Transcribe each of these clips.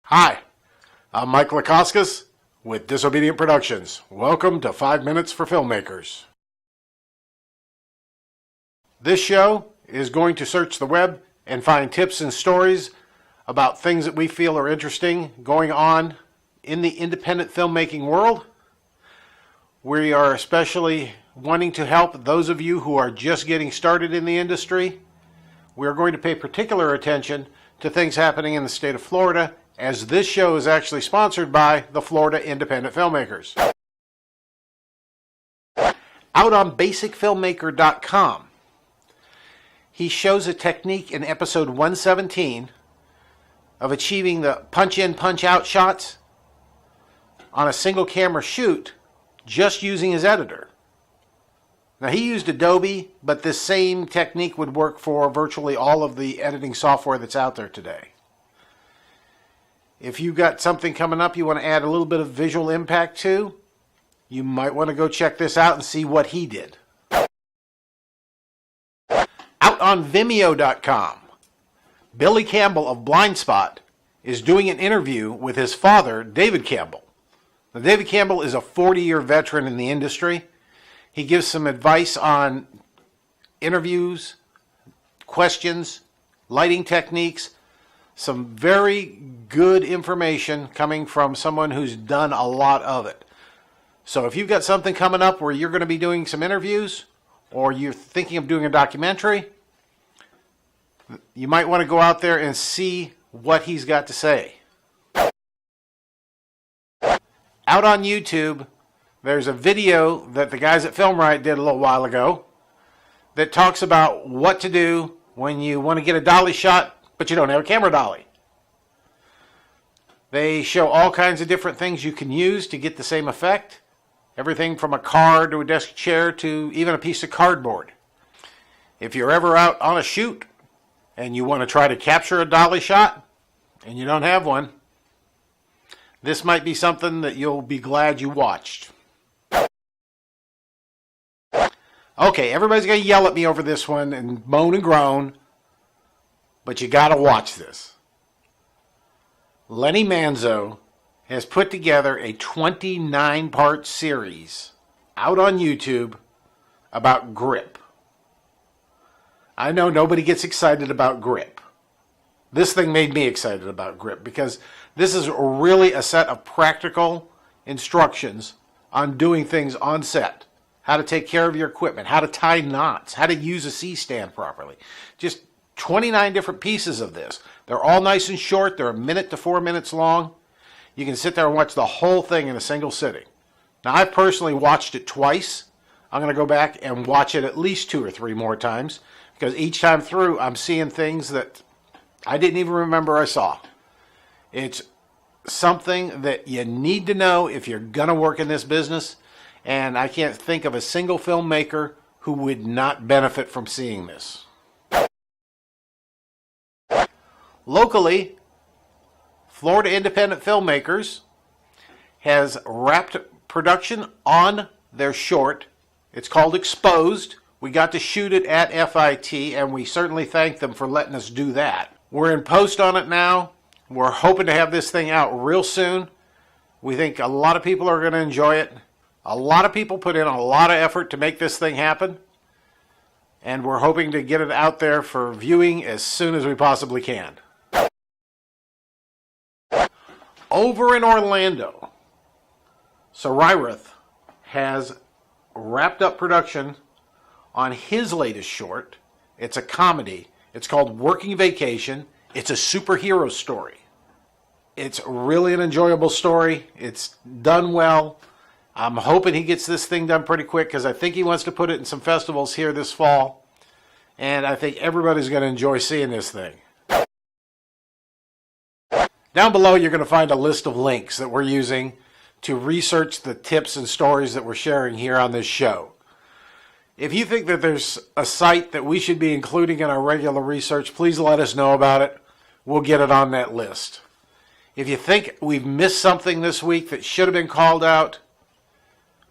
Hi, I'm Mike Lakoskis with Disobedient Productions. Welcome to 5 Minutes for Filmmakers. This show is going to search the web and find tips and stories about things that we feel are interesting going on in the independent filmmaking world. We are especially wanting to help those of you who are just getting started in the industry. We are going to pay particular attention to things happening in the state of Florida, as this show is actually sponsored by the Florida Independent Filmmakers. Out on basicfilmmaker.com, he shows a technique in episode 117 of achieving the punch-in, punch-out shots on a single camera shoot just using his editor. Now, he used Adobe, but this same technique would work for virtually all of the editing software that's out there today. If you've got something coming up you want to add a little bit of visual impact to, you might want to go check this out and see what he did. Out on Vimeo.com, Billy Cambell of Blind Spot is doing an interview with his father, David Cambell. Now, David Cambell is a 40-year veteran in the industry. He gives some advice on interviews, questions, lighting techniques, some very good information coming from someone who's done a lot of it. So if you've got something coming up where you're going to be doing some interviews, or you're thinking of doing a documentary, you might want to go out there and see what he's got to say. Out on YouTube, there's a video that the guys at Riot did a little while ago that talks about what to do when you want to get a dolly shot but you don't have a camera dolly. They show all kinds of different things you can use to get the same effect. Everything from a car to a desk chair to even a piece of cardboard. If you're ever out on a shoot and you want to try to capture a dolly shot and you don't have one, this might be something that you'll be glad you watched. Okay, everybody's going to yell at me over this one and moan and groan, but you got to watch this. Lenny Manzo has put together a 29-part series out on YouTube about grip. I know nobody gets excited about grip. This thing made me excited about grip because this is really a set of practical instructions on doing things on set. How to take care of your equipment, how to tie knots, how to use a C-stand properly. Just 29 different pieces of this. They're all nice and short. They're 1 minute to 4 minutes long. You can sit there and watch the whole thing in a single sitting. Now, I've personally watched it twice. I'm going to go back and watch it at least 2 or 3 more times because each time through I'm seeing things that I didn't even remember I saw. It's something that you need to know if you're going to work in this business, and I can't think of a single filmmaker who would not benefit from seeing this. Locally, Florida Independent Filmmakers has wrapped production on their short. It's called Exposed. We got to shoot it at FIT, and we certainly thank them for letting us do that. We're in post on it now. We're hoping to have this thing out real soon. We think a lot of people are going to enjoy it. A lot of people put in a lot of effort to make this thing happen, and we're hoping to get it out there for viewing as soon as we possibly can. Over in Orlando, Riot has wrapped up production on his latest short. It's a comedy. It's called Working Vacation. It's a superhero story. It's really an enjoyable story. It's done well. I'm hoping he gets this thing done pretty quick because I think he wants to put it in some festivals here this fall. And I think everybody's going to enjoy seeing this thing. Down below, you're going to find a list of links that we're using to research the tips and stories that we're sharing here on this show. If you think that there's a site that we should be including in our regular research, please let us know about it. We'll get it on that list. If you think we've missed something this week that should have been called out,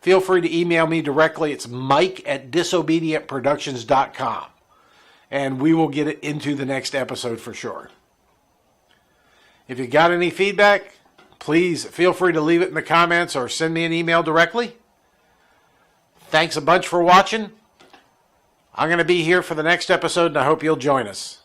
feel free to email me directly. It's mike@disobedientproductions.com. And we will get it into the next episode for sure. If you got any feedback, please feel free to leave it in the comments or send me an email directly. Thanks a bunch for watching. I'm going to be here for the next episode, and I hope you'll join us.